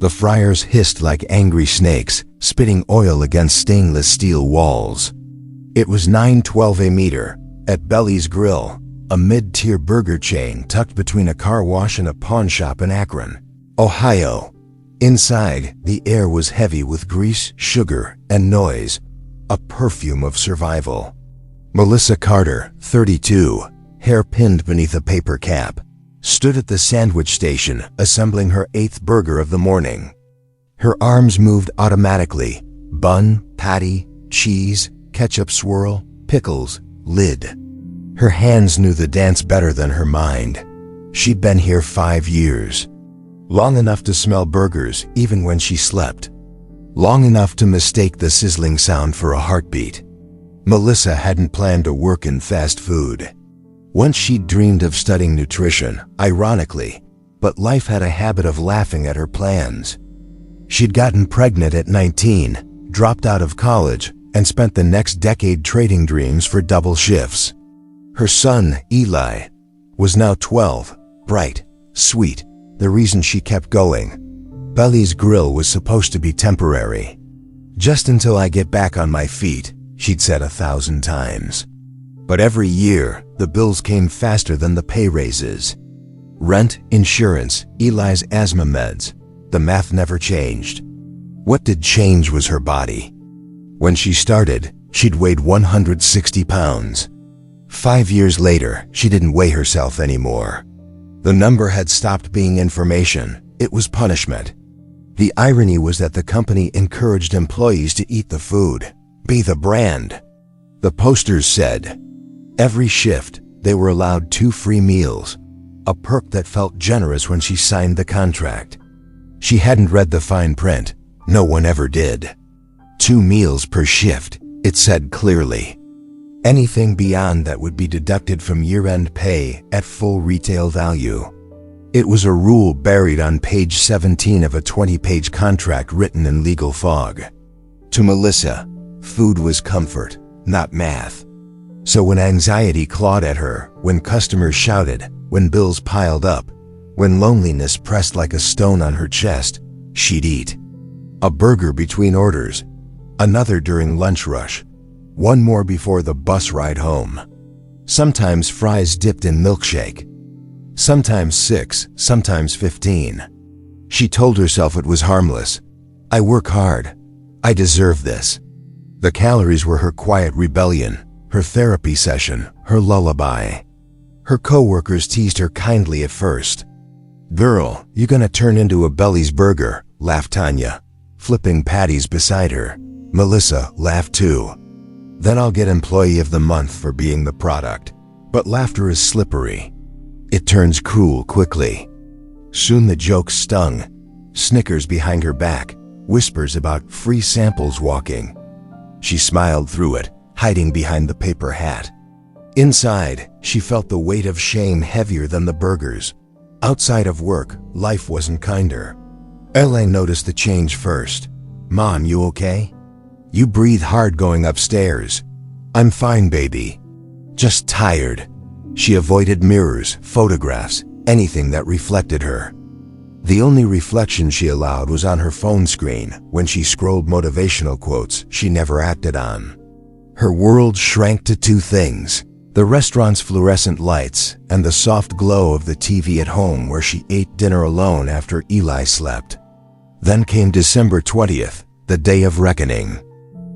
The fryers hissed like angry snakes, spitting oil against stainless steel walls. It was $9.12 a meter at Belly's Grill, a mid-tier burger chain tucked between a car wash and a pawn shop in Akron, Ohio. Inside, the air was heavy with grease, sugar, and noise, a perfume of survival. Melissa Carter, 32, hair pinned beneath a paper cap, stood at the sandwich station assembling her 8th burger of the morning. Her arms moved automatically: bun, patty, cheese, ketchup swirl, pickles, lid. Her hands knew the dance better than her mind. She'd been here 5 years. Long enough to smell burgers even when she slept. Long enough to mistake the sizzling sound for a heartbeat. Melissa hadn't planned to work in fast food. Once she'd dreamed of studying nutrition, ironically, but life had a habit of laughing at her plans. She'd gotten pregnant at 19, dropped out of college, and spent the next decade trading dreams for double shifts. Her son, Eli, was now 12, bright, sweet, the reason she kept going. Belly's Grill was supposed to be temporary. Just until I get back on my feet, she'd said 1,000 times. But every year, the bills came faster than the pay raises. Rent, insurance, Eli's asthma meds. The math never changed. What did change was her body. When she started, she'd weighed 160 pounds. 5 years later, she didn't weigh herself anymore. The number had stopped being information. It was punishment. The irony was that the company encouraged employees to eat the food, be the brand. The posters said, every shift, they were allowed 2 free meals, a perk that felt generous when she signed the contract. She hadn't read the fine print. No one ever did. 2 meals per shift, it said clearly. Anything beyond that would be deducted from year-end pay at full retail value. It was a rule buried on page 17 of a 20-page contract written in legal fog. To Melissa, food was comfort, not math. So when anxiety clawed at her, when customers shouted, when bills piled up, when loneliness pressed like a stone on her chest, she'd eat. A burger between orders, another during lunch rush, one more before the bus ride home. Sometimes fries dipped in milkshake. Sometimes 6, sometimes 15. She told herself it was harmless. I work hard. I deserve this. The calories were her quiet rebellion, her therapy session, her lullaby. Her coworkers teased her kindly at first. Girl, you gonna turn into a Belly's burger, laughed Tanya, flipping patties beside her. Melissa laughed too. Then I'll get Employee of the Month for being the product. But laughter is slippery. It turns cruel quickly. Soon the jokes stung. Snickers behind her back, whispers about free samples walking. She smiled through it, hiding behind the paper hat. Inside, she felt the weight of shame heavier than the burgers. Outside of work, life wasn't kinder. Elaine noticed the change first. Mom, you okay? You breathe hard going upstairs. I'm fine, baby. Just tired. She avoided mirrors, photographs, anything that reflected her. The only reflection she allowed was on her phone screen when she scrolled motivational quotes she never acted on. Her world shrank to 2 things: the restaurant's fluorescent lights and the soft glow of the TV at home where she ate dinner alone after Eli slept. Then came December 20th, the day of reckoning.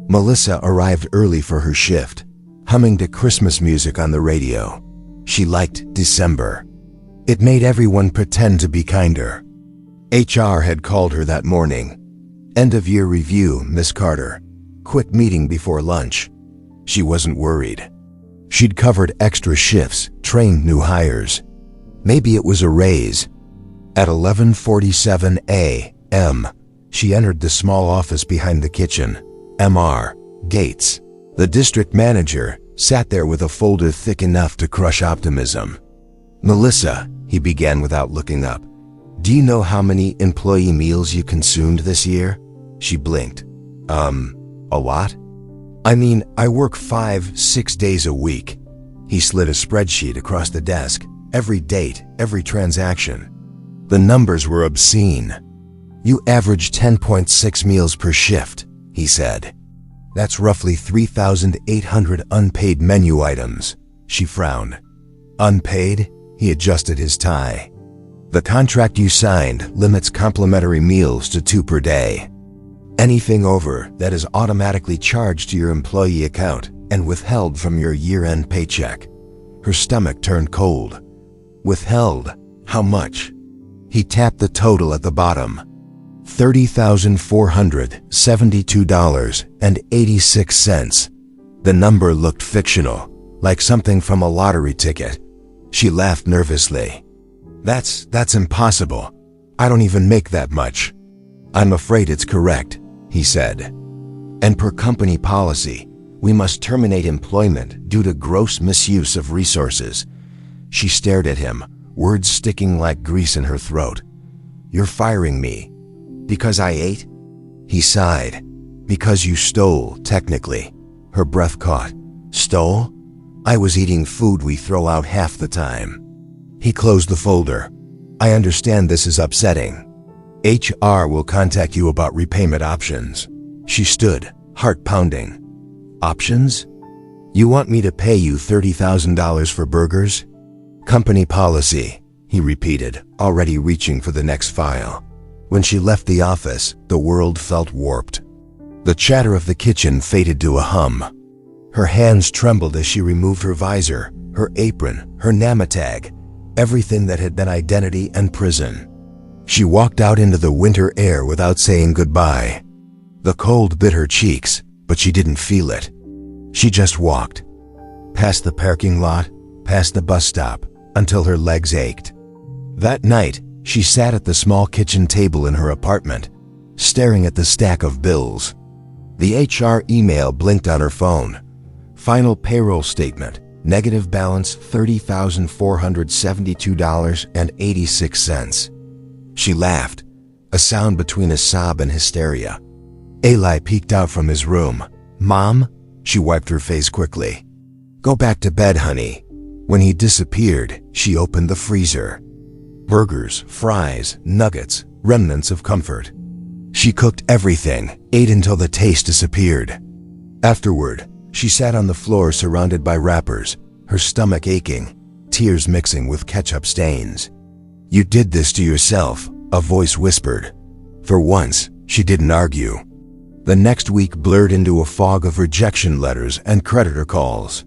Melissa arrived early for her shift, humming to Christmas music on the radio. She liked December. It made everyone pretend to be kinder. HR had called her that morning. End of year review, Miss Carter. Quick meeting before lunch. She wasn't worried. She'd covered extra shifts, trained new hires. Maybe it was a raise. At 11:47 a.m., she entered the small office behind the kitchen. Mr. Gates, the district manager, sat there with a folder thick enough to crush optimism. Melissa, he began without looking up. Do you know how many employee meals you consumed this year? She blinked. A lot? I mean, I work 5-6 days a week. He slid a spreadsheet across the desk. Every date, every transaction. The numbers were obscene. "You average 10.6 meals per shift," he said. "That's roughly 3,800 unpaid menu items." She frowned. "Unpaid?" He adjusted his tie. "The contract you signed limits complimentary meals to 2 per day. Anything over that is automatically charged to your employee account and withheld from your year-end paycheck." Her stomach turned cold. "Withheld? How much?" He tapped the total at the bottom. $30,472.86. The number looked fictional, like something from a lottery ticket. She laughed nervously. That's impossible. I don't even make that much." "I'm afraid it's correct," he said. "And per company policy, we must terminate employment due to gross misuse of resources." She stared at him, words sticking like grease in her throat. "You're firing me. Because I ate?" He sighed. "Because you stole, technically." Her breath caught. "Stole? I was eating food we throw out half the time." He closed the folder. "I understand this is upsetting. HR will contact you about repayment options." She stood, heart pounding. "Options? You want me to pay you $30,000 for burgers?" "Company policy," he repeated, already reaching for the next file. When she left the office, the world felt warped. The chatter of the kitchen faded to a hum. Her hands trembled as she removed her visor, her apron, her namatag, everything that had been identity and prison. She walked out into the winter air without saying goodbye. The cold bit her cheeks, but she didn't feel it. She just walked. Past the parking lot, past the bus stop, until her legs ached. That night, she sat at the small kitchen table in her apartment, staring at the stack of bills. The HR email blinked on her phone. Final payroll statement, negative balance $30,472.86. She laughed, a sound between a sob and hysteria. Eli peeked out from his room. "Mom?" She wiped her face quickly. "Go back to bed, honey." When he disappeared, she opened the freezer. Burgers, fries, nuggets, remnants of comfort. She cooked everything, ate until the taste disappeared. Afterward, she sat on the floor surrounded by wrappers, her stomach aching, tears mixing with ketchup stains. "You did this to yourself," a voice whispered. For once, she didn't argue. The next week blurred into a fog of rejection letters and creditor calls.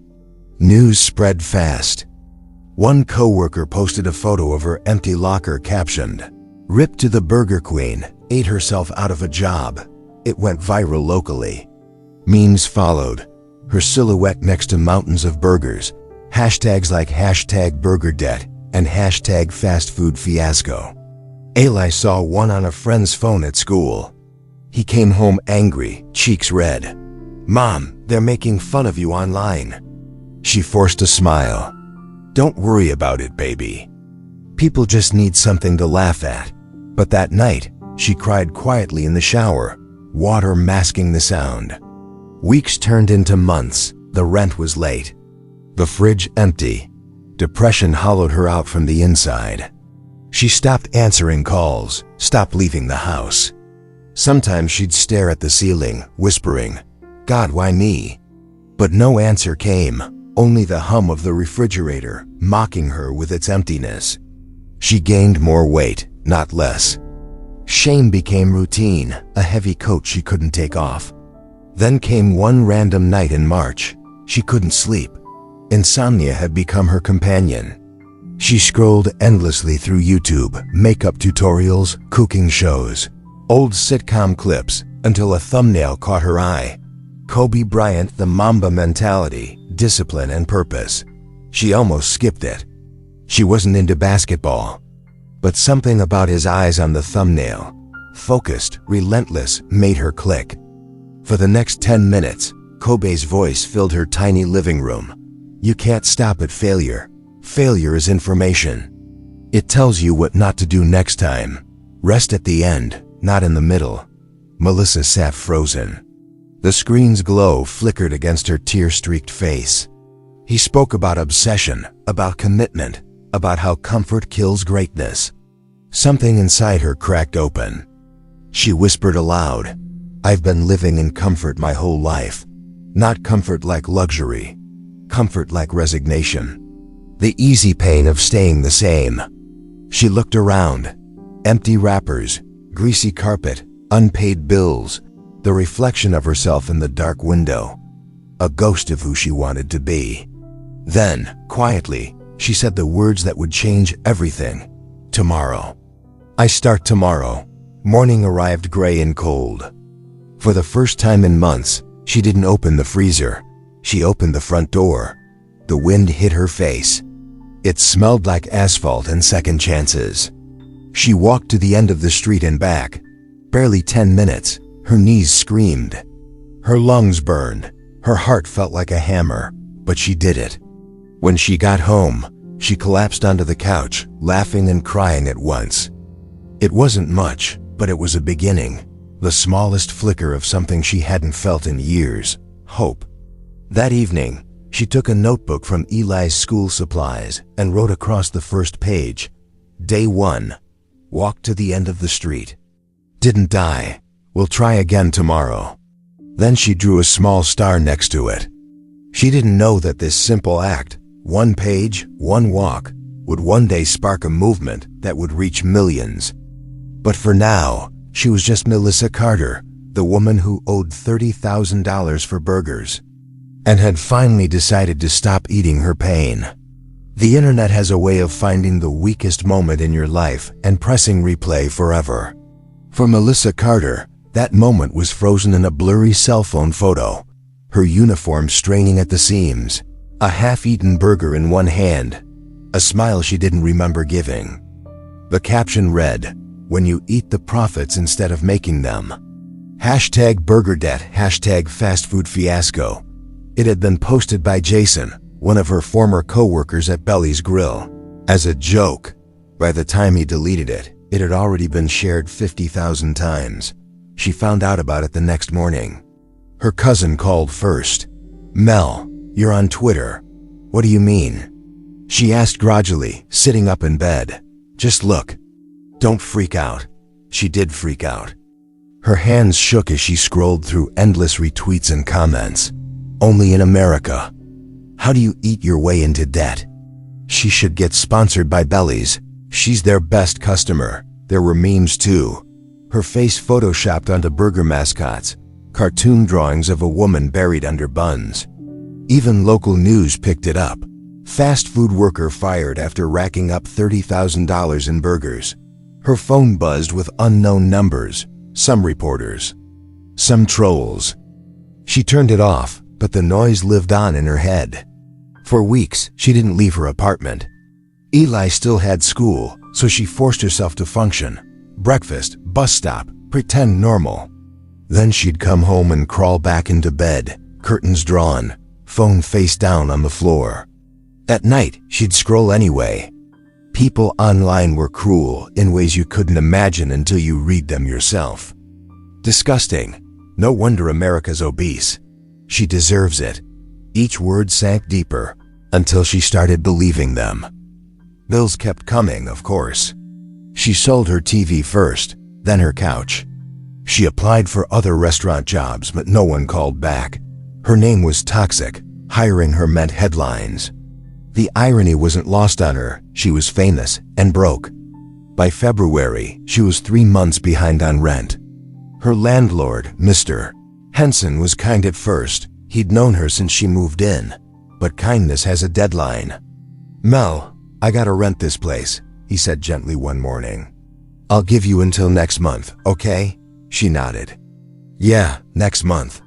News spread fast. One coworker posted a photo of her empty locker captioned, "Ripped to the Burger Queen, ate herself out of a job." It went viral locally. Memes followed, her silhouette next to mountains of burgers, hashtags like #BurgerDebt and #FastFoodFiasco. Eli saw one on a friend's phone at school. He came home angry, cheeks red. "Mom, they're making fun of you online." She forced a smile. "Don't worry about it, baby. People just need something to laugh at." But that night, she cried quietly in the shower, water masking the sound. Weeks turned into months. The rent was late. The fridge empty. Depression hollowed her out from the inside. She stopped answering calls, stopped leaving the house. Sometimes she'd stare at the ceiling, whispering, "God, why me?" But no answer came, only the hum of the refrigerator, mocking her with its emptiness. She gained more weight, not less. Shame became routine, a heavy coat she couldn't take off. Then came one random night in March. She couldn't sleep. Insomnia had become her companion. She scrolled endlessly through YouTube, makeup tutorials, cooking shows, old sitcom clips, until a thumbnail caught her eye. Kobe Bryant, the Mamba mentality, discipline and purpose. She almost skipped it. She wasn't into basketball. But something about his eyes on the thumbnail, focused, relentless, made her click. For the next 10 minutes, Kobe's voice filled her tiny living room. "You can't stop at failure. Failure is information. It tells you what not to do next time. Rest at the end, not in the middle." Melissa sat frozen. The screen's glow flickered against her tear-streaked face. He spoke about obsession, about commitment, about how comfort kills greatness. Something inside her cracked open. She whispered aloud, "I've been living in comfort my whole life. Not comfort like luxury, comfort like resignation. The easy pain of staying the same." She looked around. Empty wrappers, greasy carpet, unpaid bills, the reflection of herself in the dark window. A ghost of who she wanted to be. Then, quietly, she said the words that would change everything. "Tomorrow. I start tomorrow." Morning arrived gray and cold. For the first time in months, she didn't open the freezer. She opened the front door. The wind hit her face. It smelled like asphalt and second chances. She walked to the end of the street and back. Barely 10 minutes, her knees screamed. Her lungs burned. Her heart felt like a hammer, but she did it. When she got home, she collapsed onto the couch, laughing and crying at once. It wasn't much, but it was a beginning, the smallest flicker of something she hadn't felt in years: hope. That evening, she took a notebook from Eli's school supplies and wrote across the first page, "Day 1. Walked to the end of the street. Didn't die. We'll try again tomorrow." Then she drew a small star next to it. She didn't know that this simple act, one page, one walk, would one day spark a movement that would reach millions. But for now, she was just Melissa Carter, the woman who owed $30,000 for burgers, and had finally decided to stop eating her pain. The internet has a way of finding the weakest moment in your life and pressing replay forever. For Melissa Carter, that moment was frozen in a blurry cell phone photo, her uniform straining at the seams, a half-eaten burger in one hand, a smile she didn't remember giving. The caption read, "When you eat the profits instead of making them." Hashtag burger debt, hashtag fast food fiasco. It had been posted by Jason, one of her former co-workers at Belly's Grill, as a joke. By the time he deleted it, it had already been shared 50,000 times. She found out about it the next morning. Her cousin called first. "Mel, you're on Twitter. What do you mean?" She asked grudgingly, sitting up in bed. "Just look. Don't freak out." She did freak out. Her hands shook as she scrolled through endless retweets and comments. "Only in America. How do you eat your way into debt? She should get sponsored by Belly's. She's their best customer." There were memes too. Her face photoshopped onto burger mascots, cartoon drawings of a woman buried under buns. Even local news picked it up. Fast food worker fired after racking up $30,000 in burgers. Her phone buzzed with unknown numbers, some reporters, some trolls. She turned it off, but the noise lived on in her head. For weeks, she didn't leave her apartment. Eli still had school, so she forced herself to function. Breakfast, bus stop, pretend normal. Then she'd come home and crawl back into bed, curtains drawn, phone face down on the floor. At night, she'd scroll anyway. People online were cruel in ways you couldn't imagine until you read them yourself. Disgusting. No wonder America's obese. She deserves it. Each word sank deeper, until she started believing them. Bills kept coming, of course. She sold her TV first, then her couch. She applied for other restaurant jobs, but no one called back. Her name was toxic. Hiring her meant headlines. The irony wasn't lost on her. She was famous and broke. By February, she was 3 months behind on rent. Her landlord, Mr. Henson, was kind at first. He'd known her since she moved in. But kindness has a deadline. "Mel, I gotta rent this place," he said gently one morning. "I'll give you until next month, okay?" She nodded. "Yeah, next month."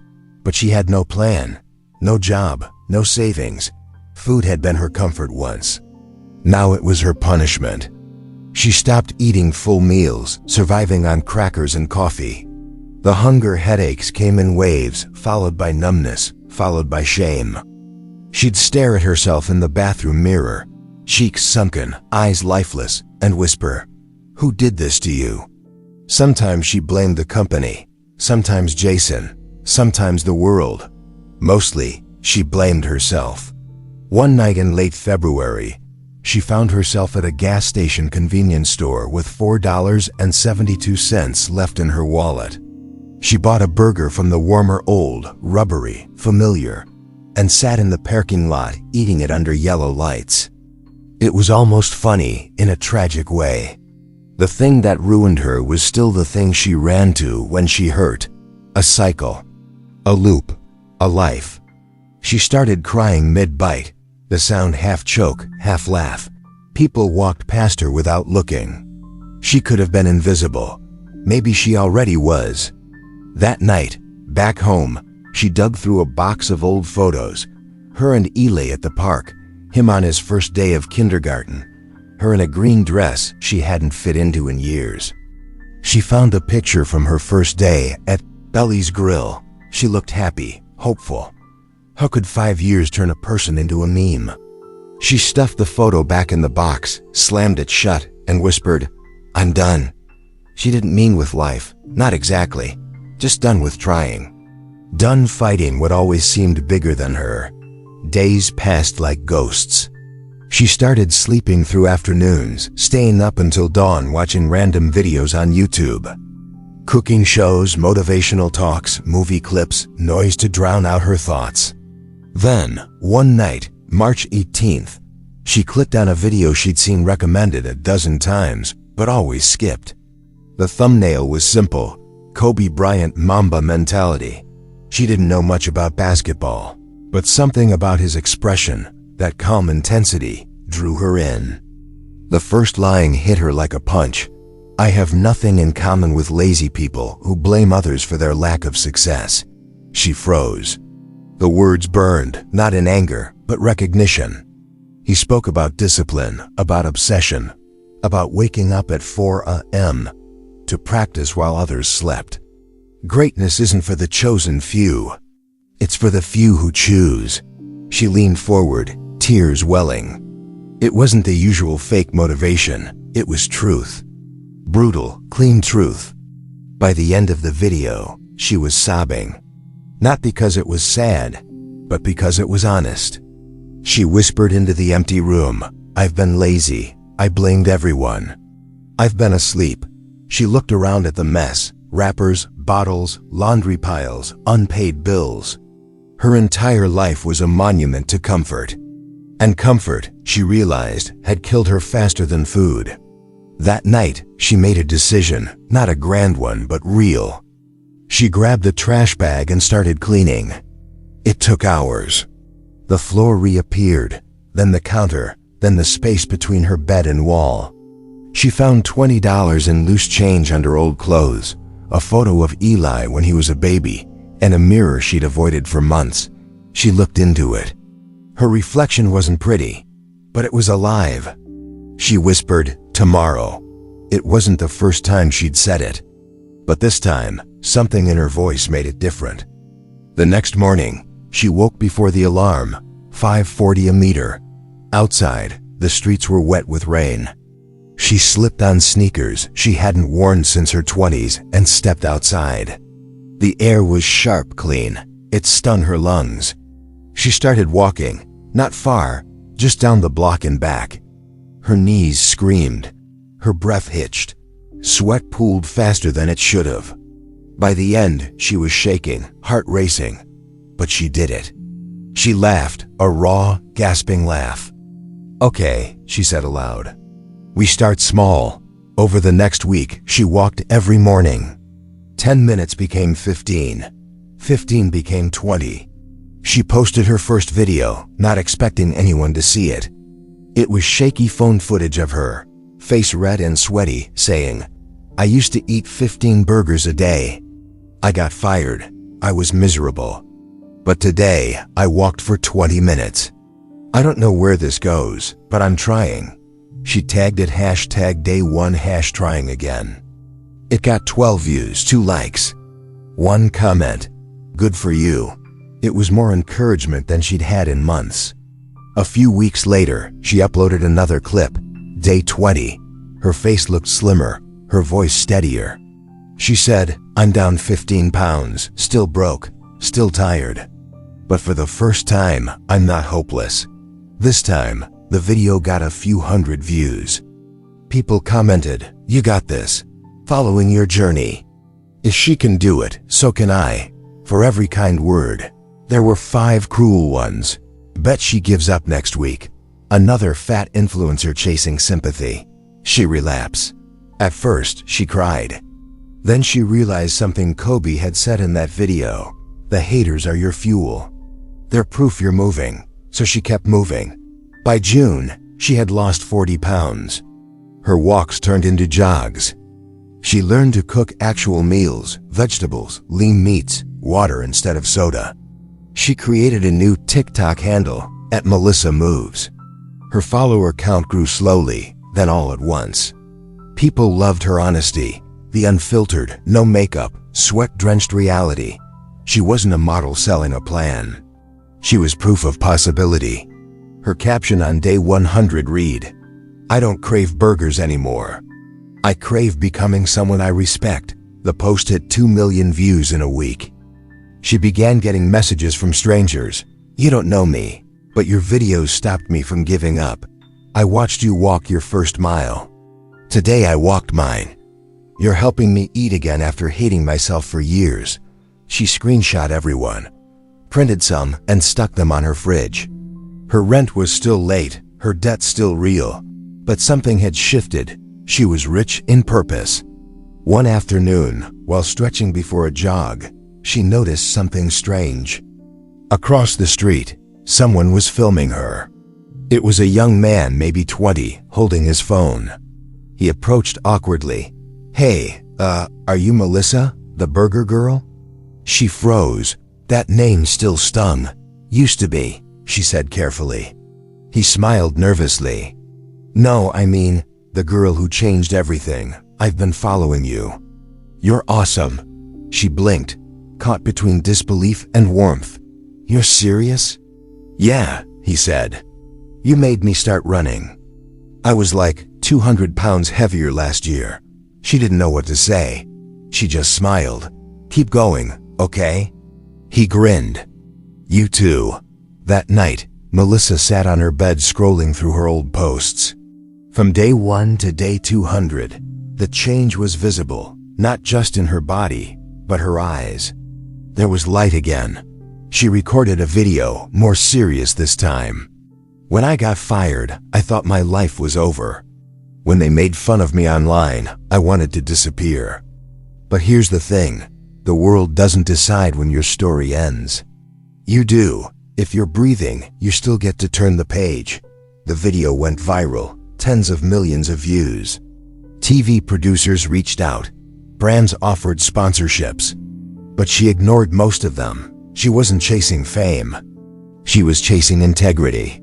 But she had no plan. No job, no savings. Food had been her comfort once. Now it was her punishment. She stopped eating full meals, surviving on crackers and coffee. The hunger headaches came in waves, followed by numbness, followed by shame. She'd stare at herself in the bathroom mirror, cheeks sunken, eyes lifeless, and whisper, "Who did this to you?" Sometimes she blamed the company, sometimes Jason, sometimes the world. Mostly, she blamed herself. One night in late February, she found herself at a gas station convenience store with $4.72 left in her wallet. She bought a burger from the warmer, old, rubbery, familiar, and sat in the parking lot eating it under yellow lights. It was almost funny in a tragic way. The thing that ruined her was still the thing she ran to when she hurt. A cycle, a loop, a life. She started crying mid-bite, the sound half choke, half laugh. People walked past her without looking. She could have been invisible. Maybe she already was. That night, back home, she dug through a box of old photos. Her and Eli at the park, him on his first day of kindergarten, her in a green dress she hadn't fit into in years. She found a picture from her first day at Belly's Grill. She looked happy, hopeful. How could 5 years turn a person into a meme? She stuffed the photo back in the box, slammed it shut, and whispered, "I'm done." She didn't mean with life, not exactly, just done with trying. Done fighting what always seemed bigger than her. Days passed like ghosts. She started sleeping through afternoons, staying up until dawn watching random videos on YouTube. Cooking shows, motivational talks, movie clips, noise to drown out her thoughts. Then, one night, March 18th, she clicked on a video she'd seen recommended a dozen times, but always skipped. The thumbnail was simple: Kobe Bryant Mamba mentality. She didn't know much about basketball, but something about his expression, that calm intensity, drew her in. The first line hit her like a punch. "I have nothing in common with lazy people who blame others for their lack of success." She froze. The words burned, not in anger, but recognition. He spoke about discipline, about obsession, about waking up at 4 a.m. to practice while others slept. Greatness isn't for the chosen few. It's for the few who choose. She leaned forward, tears welling. It wasn't the usual fake motivation. It was truth. Brutal, clean truth. By the end of the video, she was sobbing. Not because it was sad, but because it was honest. She whispered into the empty room, "I've been lazy. I blamed everyone. I've been asleep." She looked around at the mess: wrappers, bottles, laundry piles, unpaid bills. Her entire life was a monument to comfort. And comfort, she realized, had killed her faster than food. That night, she made a decision, not a grand one, but real. She grabbed the trash bag and started cleaning. It took hours. The floor reappeared, then the counter, then the space between her bed and wall. She found $20 in loose change under old clothes, a photo of Eli when he was a baby, and a mirror she'd avoided for months. She looked into it. Her reflection wasn't pretty, but it was alive. She whispered, "Tomorrow." It wasn't the first time she'd said it. But this time, something in her voice made it different. The next morning, she woke before the alarm, 5:40 a meter. Outside, the streets were wet with rain. She slipped on sneakers she hadn't worn since her 20s and stepped outside. The air was sharp clean. It stung her lungs. She started walking, not far, just down the block and back. Her knees screamed. Her breath hitched. Sweat pooled faster than it should have. By the end, she was shaking, heart racing. But she did it. She laughed, a raw, gasping laugh. "Okay," she said aloud. "We start small." Over the next week, she walked every morning. 10 minutes became 15. 15 became 20. She posted her first video, not expecting anyone to see it. It was shaky phone footage of her, face red and sweaty, saying, "I used to eat 15 burgers a day. I got fired. I was miserable. But today, I walked for 20 minutes. I don't know where this goes, but I'm trying." She tagged it #day1 #trying again. It got 12 views, 2 likes. 1 comment, "Good for you." It was more encouragement than she'd had in months. A few weeks later, she uploaded another clip, day 20. Her face looked slimmer, her voice steadier. She said, "I'm down 15 pounds, still broke, still tired. But for the first time, I'm not hopeless. This time, The video got a few hundred views. People commented, "You got this. Following your journey. If she can do it, so can I." For every kind word, there were 5 cruel ones. "Bet she gives up next week." Another fat influencer chasing sympathy. She relapse. At first, she cried. Then she realized something Kobe had said in that video. The haters are your fuel. They're proof you're moving. So she kept moving. By June, she had lost 40 pounds. Her walks turned into jogs. She learned to cook actual meals, vegetables, lean meats, water instead of soda. She created a new TikTok handle, @MelissaMoves. Her follower count grew slowly, then all at once. People loved her honesty, the unfiltered, no makeup, sweat-drenched reality. She wasn't a model selling a plan. She was proof of possibility. Her caption on day 100 read, "I don't crave burgers anymore. I crave becoming someone I respect." The post hit 2 million views in a week. She began getting messages from strangers. "You don't know me, but your videos stopped me from giving up. I watched you walk your first mile. Today I walked mine. You're helping me eat again after hating myself for years." She screenshot everyone, printed some, and stuck them on her fridge. Her rent was still late, her debt still real, but something had shifted. She was rich in purpose. One afternoon, while stretching before a jog, she noticed something strange. Across the street, someone was filming her. It was a young man, maybe 20, holding his phone. He approached awkwardly. "Hey, are you Melissa, the burger girl?" She froze. That name still stung. "Used to be," she said carefully. He smiled nervously. "No, I mean, the girl who changed everything. I've been following you." "You're awesome." She blinked, caught between disbelief and warmth. "You're serious?" "Yeah," he said. "You made me start running. I was like 200 pounds heavier last year." She didn't know what to say. She just smiled. "Keep going, okay?" He grinned. "You too." That night, Melissa sat on her bed scrolling through her old posts. From day 1 to day 200, the change was visible, not just in her body, but her eyes. There was light again. She recorded a video, more serious this time. "When I got fired, I thought my life was over. When they made fun of me online, I wanted to disappear. But here's the thing. The world doesn't decide when your story ends. You do. If you're breathing, you still get to turn the page." The video went viral, tens of millions of views. TV producers reached out. Brands offered sponsorships. But she ignored most of them. She wasn't chasing fame. She was chasing integrity.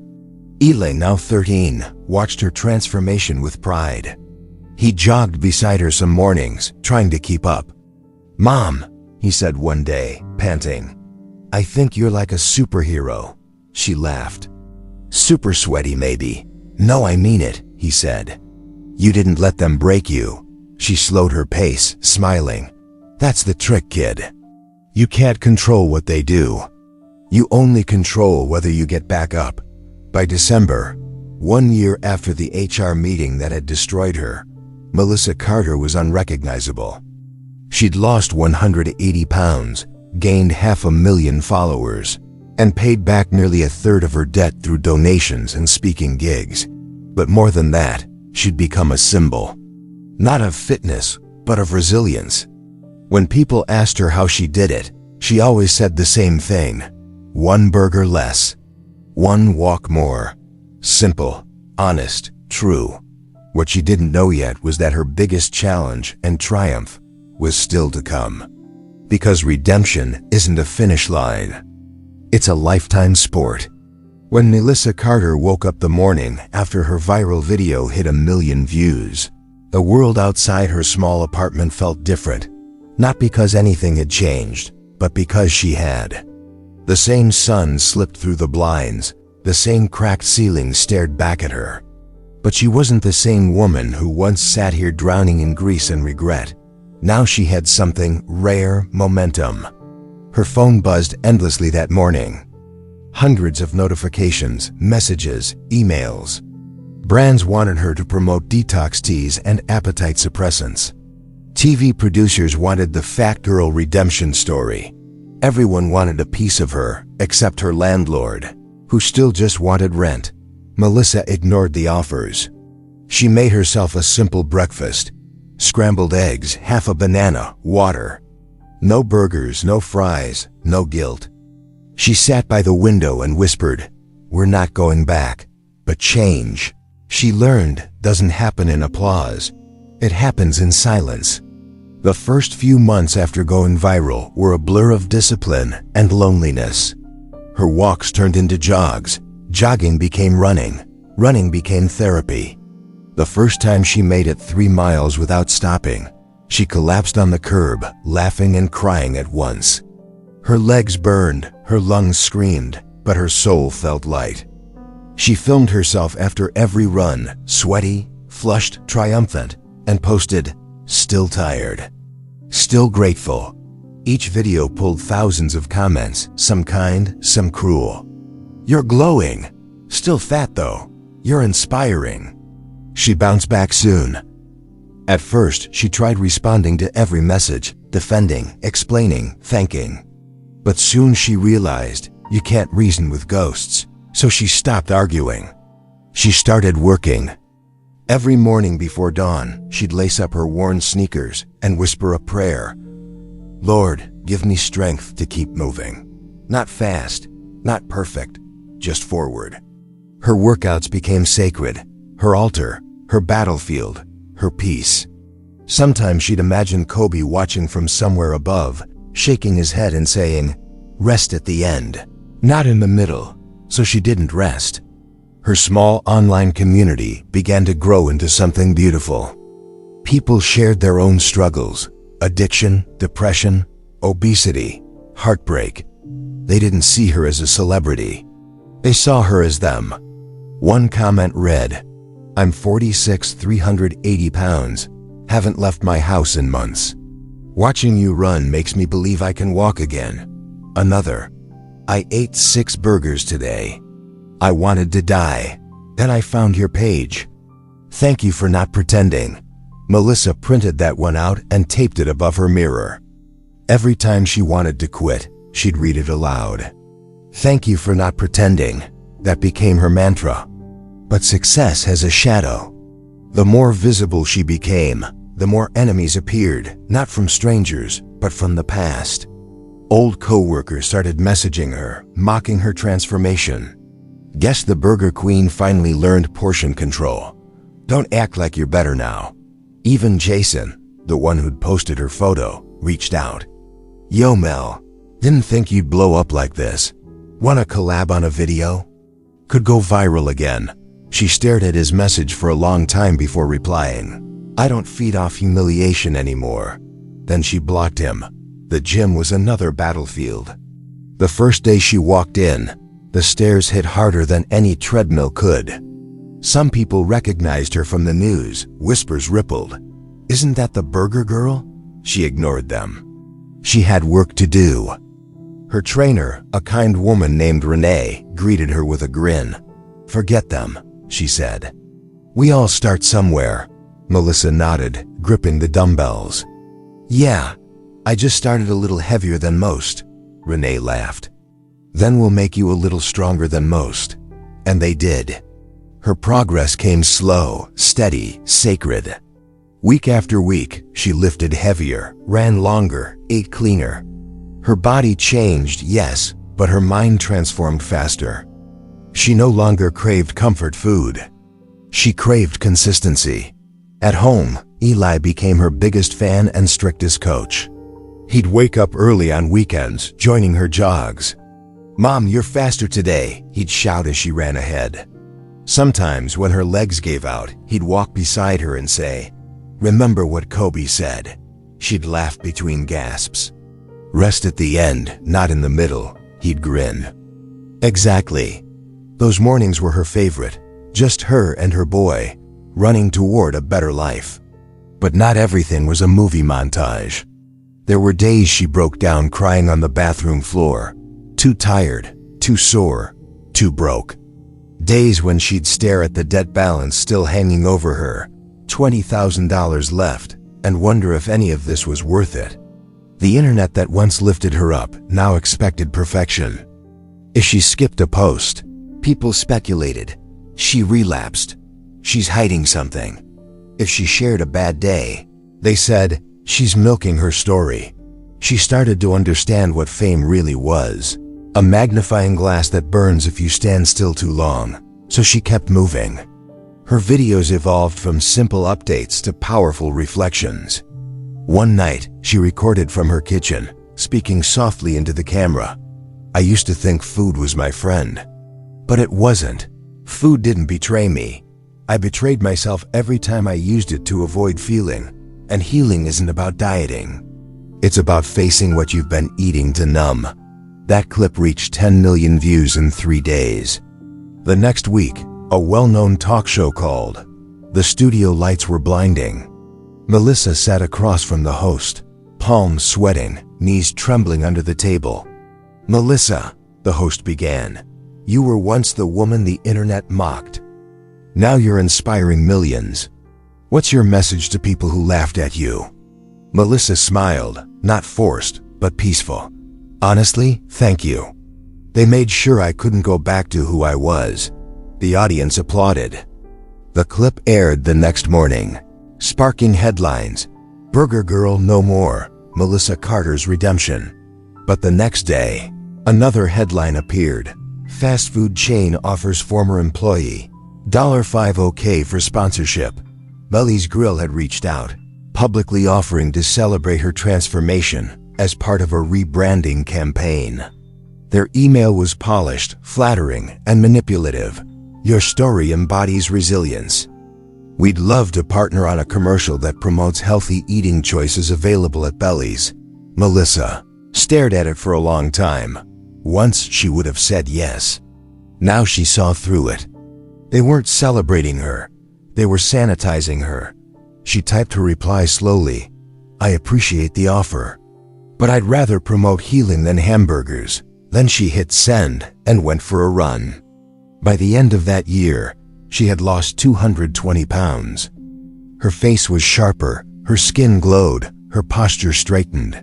Eli, now 13, watched her transformation with pride. He jogged beside her some mornings, trying to keep up. "Mom," he said one day, panting, "I think you're like a superhero." She laughed. "Super sweaty, maybe." "No, I mean it," he said. "You didn't let them break you." She slowed her pace, smiling. "That's the trick, kid. You can't control what they do. You only control whether you get back up." By December, 1 year after the HR meeting that had destroyed her, Melissa Carter was unrecognizable. She'd lost 180 pounds, gained 500,000 followers, and paid back nearly a third of her debt through donations and speaking gigs. But more than that, she'd become a symbol. Not of fitness, but of resilience. When people asked her how she did it, she always said the same thing. 1 burger less. 1 walk more. Simple, honest, true. What she didn't know yet was that her biggest challenge and triumph was still to come. Because redemption isn't a finish line. It's a lifetime sport. When Melissa Carter woke up the morning after her viral video hit 1 million views, the world outside her small apartment felt different. Not because anything had changed, but because she had. The same sun slipped through the blinds, the same cracked ceiling stared back at her. But she wasn't the same woman who once sat here drowning in grease and regret. Now she had something rare, momentum. Her phone buzzed endlessly that morning. Hundreds of notifications, messages, emails. Brands wanted her to promote detox teas and appetite suppressants. TV producers wanted the fat girl redemption story. Everyone wanted a piece of her, except her landlord, who still just wanted rent. Melissa ignored the offers. She made herself a simple breakfast: scrambled eggs, half a banana, water. No burgers, no fries, no guilt. She sat by the window and whispered, "We're not going back." But change, she learned, doesn't happen in applause. It happens in silence. The first few months after going viral were a blur of discipline and loneliness. Her walks turned into jogs. Jogging became running. Running became therapy. The first time she made it 3 miles without stopping, she collapsed on the curb, laughing and crying at once. Her legs burned, her lungs screamed, but her soul felt light. She filmed herself after every run, sweaty, flushed, triumphant, and posted, "Still tired. Still grateful." Each video pulled thousands of comments, some kind, some cruel. "You're glowing. Still fat though. You're inspiring." She bounced back soon. At first, she tried responding to every message, defending, explaining, thanking. But soon she realized, you can't reason with ghosts, so she stopped arguing. She started working. Every morning before dawn, she'd lace up her worn sneakers and whisper a prayer. "Lord, give me strength to keep moving. Not fast, not perfect, just forward." Her workouts became sacred, her altar, her battlefield, her peace. Sometimes she'd imagine Kobe watching from somewhere above, shaking his head and saying, "Rest at the end, not in the middle," so she didn't rest. Her small online community began to grow into something beautiful. People shared their own struggles: addiction, depression, obesity, heartbreak. They didn't see her as a celebrity. They saw her as them. One comment read, "I'm 46, 380 pounds, haven't left my house in months. Watching you run makes me believe I can walk again." Another, "I ate 6 burgers today. I wanted to die. Then I found your page. Thank you for not pretending." Melissa printed that one out and taped it above her mirror. Every time she wanted to quit, she'd read it aloud. "Thank you for not pretending." That became her mantra. But success has a shadow. The more visible she became, the more enemies appeared, not from strangers, but from the past. Old co-workers started messaging her, mocking her transformation. Guess the Burger Queen finally learned portion control. Don't act like you're better now. Even Jason, the one who'd posted her photo, reached out. "Yo Mel, didn't think you'd blow up like this. Wanna collab on a video?" Could go viral again. She stared at his message for a long time before replying. "I don't feed off humiliation anymore." Then she blocked him. The gym was another battlefield. The first day she walked in, the stairs hit harder than any treadmill could. Some people recognized her from the news. Whispers rippled. "Isn't that the burger girl?" She ignored them. She had work to do. Her trainer, a kind woman named Renee, greeted her with a grin. "Forget them," she said. "We all start somewhere." Melissa nodded, gripping the dumbbells. "Yeah, I just started a little heavier than most," Renee laughed. "Then we'll make you a little stronger than most." And they did. Her progress came slow, steady, sacred. Week after week, she lifted heavier, ran longer, ate cleaner. Her body changed, yes, but her mind transformed faster. She no longer craved comfort food. She craved consistency. At home, Eli became her biggest fan and strictest coach. He'd wake up early on weekends, joining her jogs. "Mom, you're faster today," he'd shout as she ran ahead. Sometimes, when her legs gave out, he'd walk beside her and say, "Remember what Kobe said." She'd laugh between gasps. "Rest at the end, not in the middle," he'd grin. Exactly. Those mornings were her favorite, just her and her boy, running toward a better life. But not everything was a movie montage. There were days she broke down crying on the bathroom floor, too tired, too sore, too broke. Days when she'd stare at the debt balance still hanging over her, $20,000 left, and wonder if any of this was worth it. The internet that once lifted her up now expected perfection. If she skipped a post, people speculated. She relapsed. She's hiding something. If she shared a bad day, they said, she's milking her story. She started to understand what fame really was. A magnifying glass that burns if you stand still too long. So she kept moving. Her videos evolved from simple updates to powerful reflections. One night, she recorded from her kitchen, speaking softly into the camera. I used to think food was my friend. But it wasn't. Food didn't betray me. I betrayed myself every time I used it to avoid feeling. And healing isn't about dieting. It's about facing what you've been eating to numb. That clip reached 10 million views in 3 days. The next week, a well-known talk show called. The studio lights were blinding. Melissa sat across from the host, palms sweating, knees trembling under the table. "Melissa," the host began, "you were once the woman the internet mocked. Now you're inspiring millions. What's your message to people who laughed at you?" Melissa smiled, not forced, but peaceful. "Honestly, thank you. They made sure I couldn't go back to who I was." The audience applauded. The clip aired the next morning, sparking headlines. "Burger Girl no more, Melissa Carter's redemption." But the next day, another headline appeared. Fast food chain offers former employee $5 for sponsorship. Belly's Grill had reached out, publicly offering to celebrate her transformation as part of a rebranding campaign. Their email was polished, flattering, and manipulative. "Your story embodies resilience. We'd love to partner on a commercial that promotes healthy eating choices available at Belly's." Melissa stared at it for a long time. Once she would have said yes. Now she saw through it. They weren't celebrating her. They were sanitizing her. She typed her reply slowly. "I appreciate the offer, but I'd rather promote healing than hamburgers." Then she hit send and went for a run. By the end of that year, she had lost 220 pounds. Her face was sharper, her skin glowed, her posture straightened.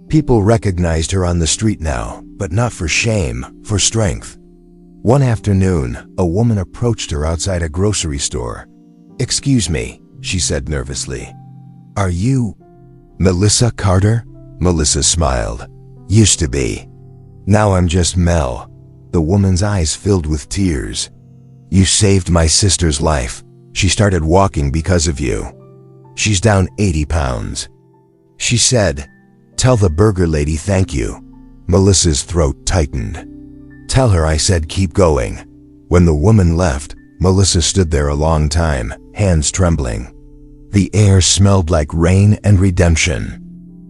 People recognized her on the street now, but not for shame, for strength. One afternoon, a woman approached her outside a grocery store. "Excuse me," she said nervously. "Are you Melissa Carter?" Melissa smiled. "Used to be. Now I'm just Mel." The woman's eyes filled with tears. "You saved my sister's life. She started walking because of you. She's down 80 pounds. She said, 'Tell the burger lady thank you.'" Melissa's throat tightened. "Tell her I said keep going." When the woman left, Melissa stood there a long time, hands trembling. The air smelled like rain and redemption.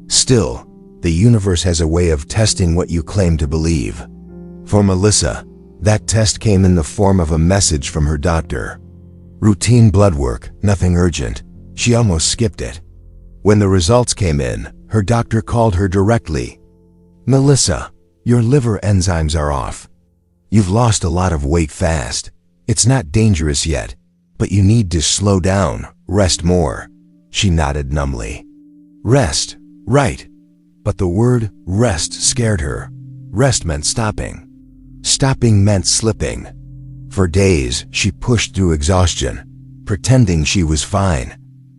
Still, the universe has a way of testing what you claim to believe. For Melissa, that test came in the form of a message from her doctor. Routine blood work, nothing urgent. She almost skipped it. When the results came in, her doctor called her directly. "Melissa, your liver enzymes are off. You've lost a lot of weight fast. It's not dangerous yet, but you need to slow down, rest more." She nodded numbly. Rest, right. But the word rest scared her. Rest meant stopping. Stopping meant slipping. For days, she pushed through exhaustion, pretending she was fine.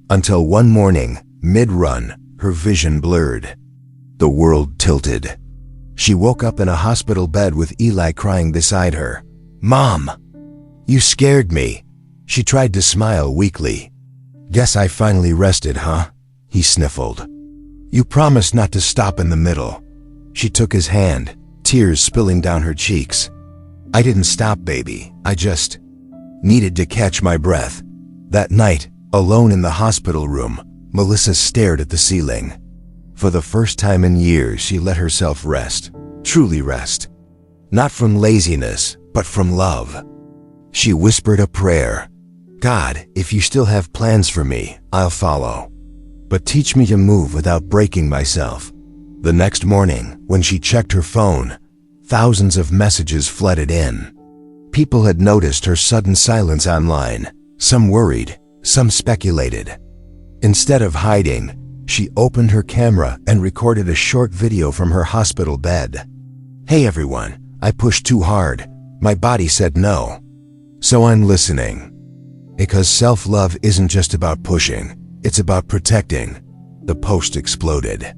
Until one morning, mid-run, her vision blurred. The world tilted. She woke up in a hospital bed with Eli crying beside her. "Mom, you scared me." She tried to smile weakly. "Guess I finally rested, huh?" He sniffled. "You promised not to stop in the middle." She took his hand, tears spilling down her cheeks. "I didn't stop, baby. I just needed to catch my breath." That night, alone in the hospital room, Melissa stared at the ceiling. For the first time in years, she let herself rest. Truly rest. Not from laziness, but from love. She whispered a prayer. "God, if you still have plans for me, I'll follow. But teach me to move without breaking myself." The next morning, when she checked her phone, Thousands of messages flooded in. People had noticed her sudden silence online. Some worried, some speculated. Instead of hiding, she opened her camera and recorded a short video from her hospital bed. "Hey everyone, I pushed too hard. My body said no. So I'm listening." Because self-love isn't just about pushing, it's about protecting. The post exploded.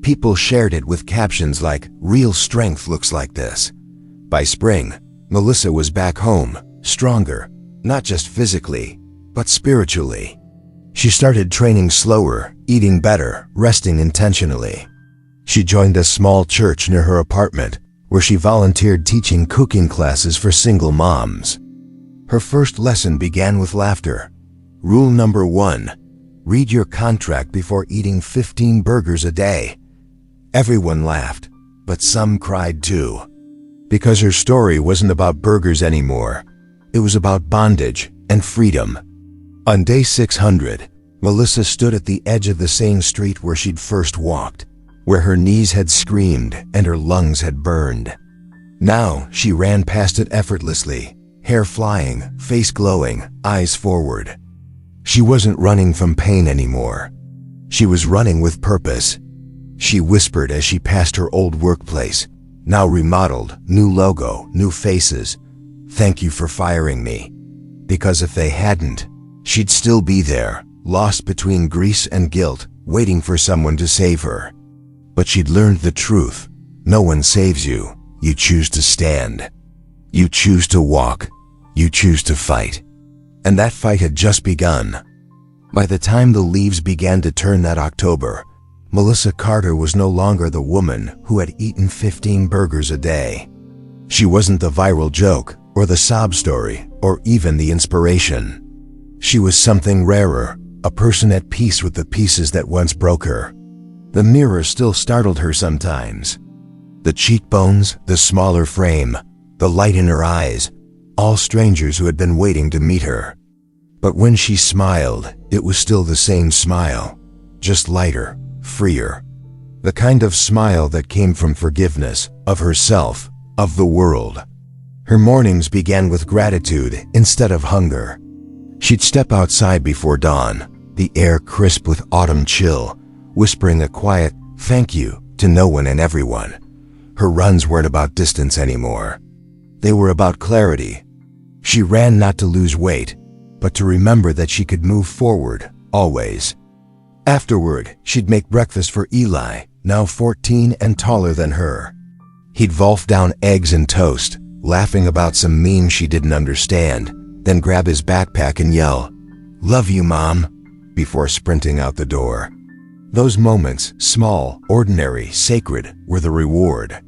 People shared it with captions like, "Real strength looks like this." By spring, Melissa was back home, stronger, not just physically, but spiritually. She started training slower, eating better, resting intentionally. She joined a small church near her apartment, where she volunteered teaching cooking classes for single moms. Her first lesson began with laughter. Rule number 1, read your contract before eating 15 burgers a day. Everyone laughed, but some cried too. Because her story wasn't about burgers anymore. It was about bondage and freedom. On day 600, Melissa stood at the edge of the same street where she'd first walked, where her knees had screamed and her lungs had burned. Now she ran past it effortlessly, hair flying, face glowing, eyes forward. She wasn't running from pain anymore. She was running with purpose. She whispered as she passed her old workplace, now remodeled, new logo, new faces. "Thank you for firing me." Because if they hadn't, she'd still be there, lost between grease and guilt, waiting for someone to save her. But she'd learned the truth. No one saves you. You choose to stand. You choose to walk. You choose to fight. And that fight had just begun. By the time the leaves began to turn that October, Melissa Carter was no longer the woman who had eaten 15 burgers a day. She wasn't the viral joke, or the sob story, or even the inspiration. She was something rarer, a person at peace with the pieces that once broke her. The mirror still startled her sometimes. The cheekbones, the smaller frame, the light in her eyes, all strangers who had been waiting to meet her. But when she smiled, it was still the same smile, just lighter, freer. The kind of smile that came from forgiveness, of herself, of the world. Her mornings began with gratitude instead of hunger. She'd step outside before dawn, the air crisp with autumn chill, whispering a quiet thank you to no one and everyone. Her runs weren't about distance anymore. They were about clarity. She ran not to lose weight, but to remember that she could move forward, always. Afterward, she'd make breakfast for Eli, now 14 and taller than her. He'd wolf down eggs and toast, laughing about some meme she didn't understand, then grab his backpack and yell, "Love you, Mom," before sprinting out the door. Those moments, small, ordinary, sacred, were the reward.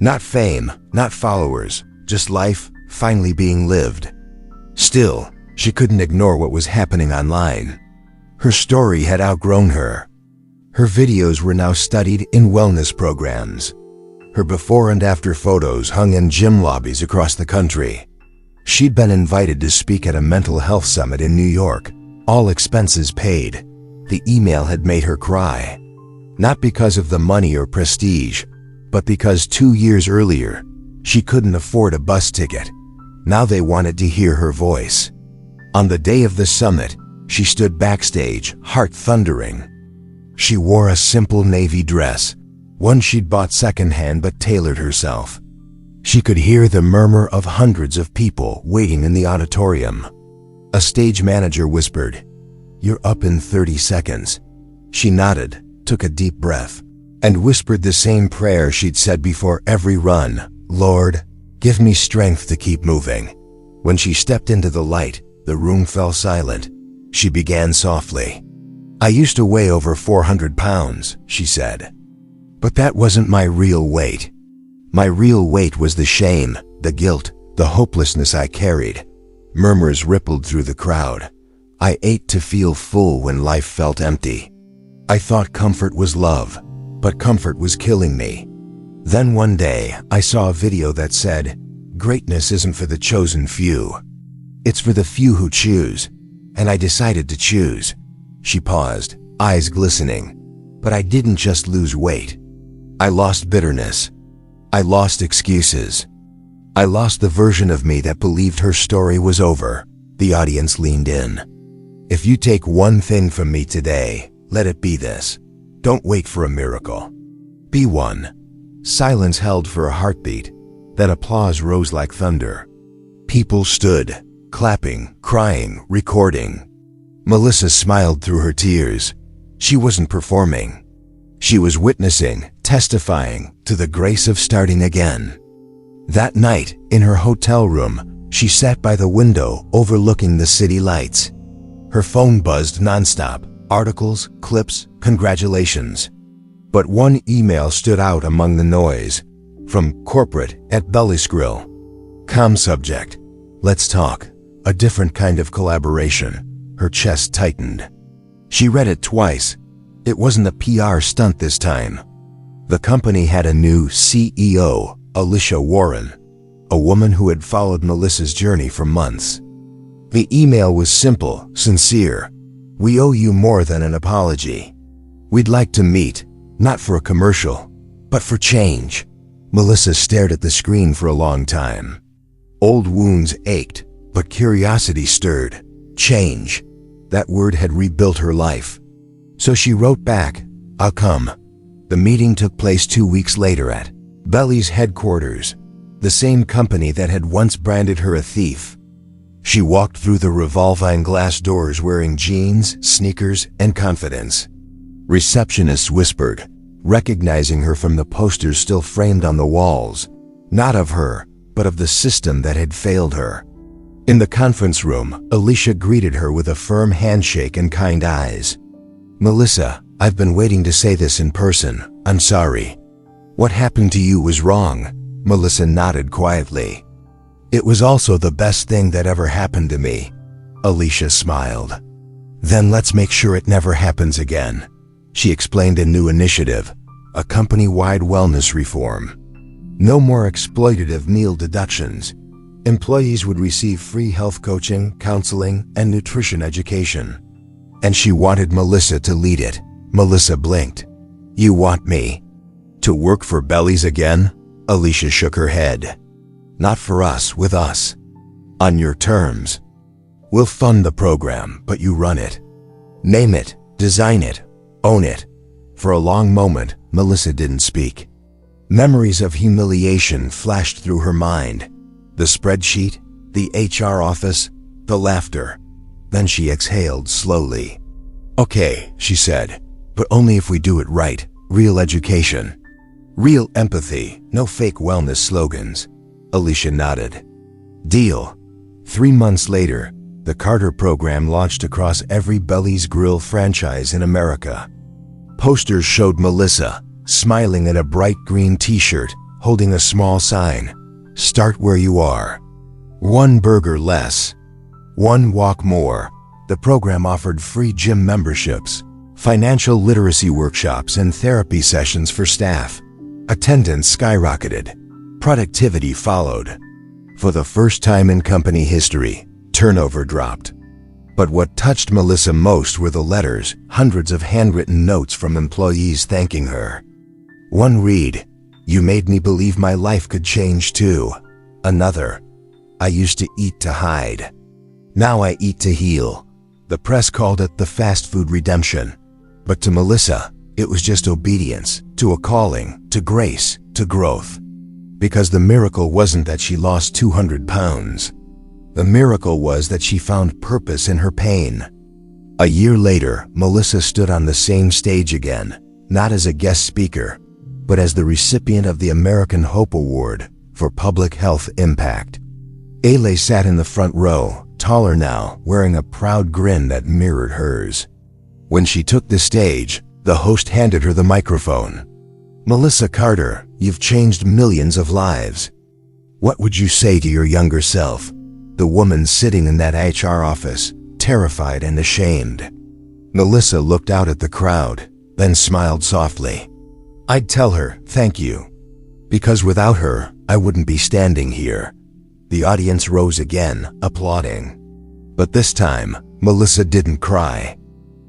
Not fame, not followers, just life finally being lived. Still, she couldn't ignore what was happening online. Her story had outgrown her. Her videos were now studied in wellness programs. Her before and after photos hung in gym lobbies across the country. She'd been invited to speak at a mental health summit in New York, all expenses paid. The email had made her cry. Not because of the money or prestige, but because 2 years earlier, she couldn't afford a bus ticket. Now they wanted to hear her voice. On the day of the summit, she stood backstage, heart thundering. She wore a simple navy dress, one she'd bought secondhand but tailored herself. She could hear the murmur of hundreds of people waiting in the auditorium. A stage manager whispered, "You're up in 30 seconds." She nodded, took a deep breath, and whispered the same prayer she'd said before every run, "Lord, give me strength to keep moving." When she stepped into the light, the room fell silent. She began softly. "I used to weigh over 400 pounds, she said. But that wasn't my real weight. My real weight was the shame, the guilt, the hopelessness I carried." Murmurs rippled through the crowd. "I ate to feel full when life felt empty. I thought comfort was love, but comfort was killing me." Then one day, I saw a video that said, "Greatness isn't for the chosen few. It's for the few who choose." And I decided to choose. She paused, eyes glistening. But I didn't just lose weight. I lost bitterness. I lost excuses. I lost the version of me that believed her story was over. The audience leaned in. If you take one thing from me today, let it be this. Don't wait for a miracle. Be one. Silence held for a heartbeat. Then applause rose like thunder. People stood, clapping, crying, recording. Melissa smiled through her tears. She wasn't performing. She was witnessing, testifying to the grace of starting again. That night, in her hotel room, she sat by the window overlooking the city lights. Her phone buzzed nonstop. Articles, clips, congratulations. But one email stood out among the noise. From corporate at Belly's Grill. Com subject. Let's talk. A different kind of collaboration. Her chest tightened. She read it twice. It wasn't a PR stunt this time. The company had a new CEO, Alicia Warren, a woman who had followed Melissa's journey for months. The email was simple, sincere. We owe you more than an apology. We'd like to meet, not for a commercial, but for change. Melissa stared at the screen for a long time. Old wounds ached, but curiosity stirred. Change. That word had rebuilt her life. So she wrote back, I'll come. The meeting took place 2 weeks later at Belly's headquarters, the same company that had once branded her a thief. She walked through the revolving glass doors wearing jeans, sneakers, and confidence. Receptionists whispered, recognizing her from the posters still framed on the walls, not of her, but of the system that had failed her. In the conference room, Alicia greeted her with a firm handshake and kind eyes. Melissa, I've been waiting to say this in person. I'm sorry. What happened to you was wrong. Melissa nodded quietly. It was also the best thing that ever happened to me. Alicia smiled. Then let's make sure it never happens again. She explained a new initiative, a company-wide wellness reform. No more exploitative meal deductions. Employees would receive free health coaching, counseling, and nutrition education. And she wanted Melissa to lead it. Melissa blinked. You want me to work for Belly's again? Alicia shook her head. Not for us, with us. On your terms. We'll fund the program, but you run it. Name it, design it, own it. For a long moment, Melissa didn't speak. Memories of humiliation flashed through her mind. The spreadsheet, the HR office, the laughter. Then she exhaled slowly. Okay, she said, but only if we do it right. Real education. Real empathy, no fake wellness slogans. Alicia nodded. Deal. 3 months later, the Carter program launched across every Belly's Grill franchise in America. Posters showed Melissa, smiling in a bright green t-shirt, holding a small sign. Start where you are. 1 burger less. 1 walk more. The program offered free gym memberships, financial literacy workshops, and therapy sessions for staff. Attendance skyrocketed. Productivity followed. For the first time in company history, turnover dropped. But what touched Melissa most were the letters, hundreds of handwritten notes from employees thanking her. One read, "You made me believe my life could change too." Another, "I used to eat to hide. Now I eat to heal." The press called it the fast food redemption. But to Melissa, it was just obedience to a calling, to grace, to growth. Because the miracle wasn't that she lost 200 pounds. The miracle was that she found purpose in her pain. A year later, Melissa stood on the same stage again, not as a guest speaker, but as the recipient of the American Hope Award for Public Health Impact. Ailey sat in the front row, taller now, wearing a proud grin that mirrored hers. When she took the stage, the host handed her the microphone. Melissa Carter, you've changed millions of lives. What would you say to your younger self? The woman sitting in that HR office, terrified and ashamed. Melissa looked out at the crowd, then smiled softly. I'd tell her, thank you. Because without her, I wouldn't be standing here. The audience rose again, applauding. But this time, Melissa didn't cry.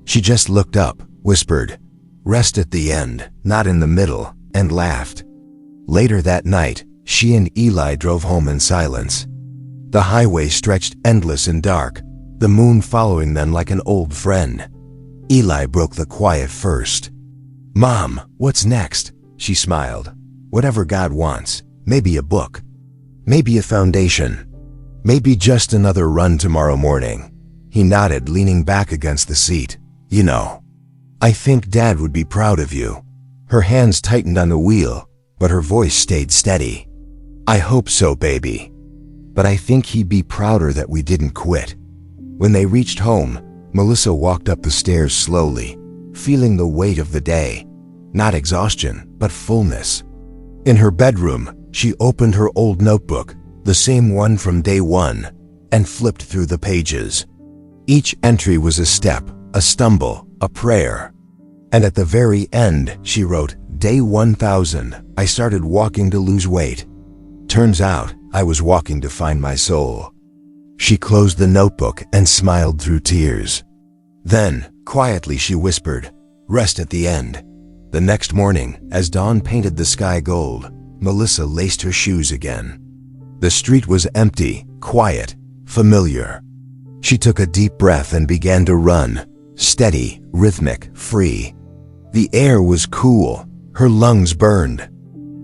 She just looked up, whispered, "Rest at the end, not in the middle," and laughed. Later that night, she and Eli drove home in silence. The highway stretched endless and dark, the moon following them like an old friend. Eli broke the quiet first. "Mom, what's next?" She smiled. "Whatever God wants. Maybe a book. Maybe a foundation. Maybe just another run tomorrow morning." He nodded, leaning back against the seat. "You know, I think Dad would be proud of you." Her hands tightened on the wheel, but her voice stayed steady. "I hope so, baby. But I think he'd be prouder that we didn't quit." When they reached home, Melissa walked up the stairs slowly, feeling the weight of the day. Not exhaustion, but fullness. In her bedroom, she opened her old notebook, the same one from day one, and flipped through the pages. Each entry was a step, a stumble, a prayer. And at the very end, she wrote, "Day 1000, I started walking to lose weight. Turns out, I was walking to find my soul." She closed the notebook and smiled through tears. Then, quietly she whispered, "Rest at the end." The next morning, as dawn painted the sky gold, Melissa laced her shoes again. The street was empty, quiet, familiar. She took a deep breath and began to run, steady, rhythmic, free. The air was cool, her lungs burned.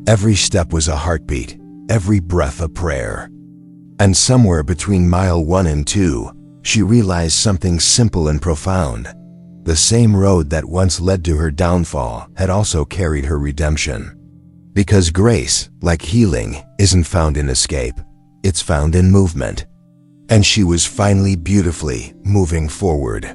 Every step was a heartbeat, every breath a prayer. And somewhere between mile 1 and 2, she realized something simple and profound. The same road that once led to her downfall had also carried her redemption. Because grace, like healing, isn't found in escape, it's found in movement. And she was finally beautifully moving forward.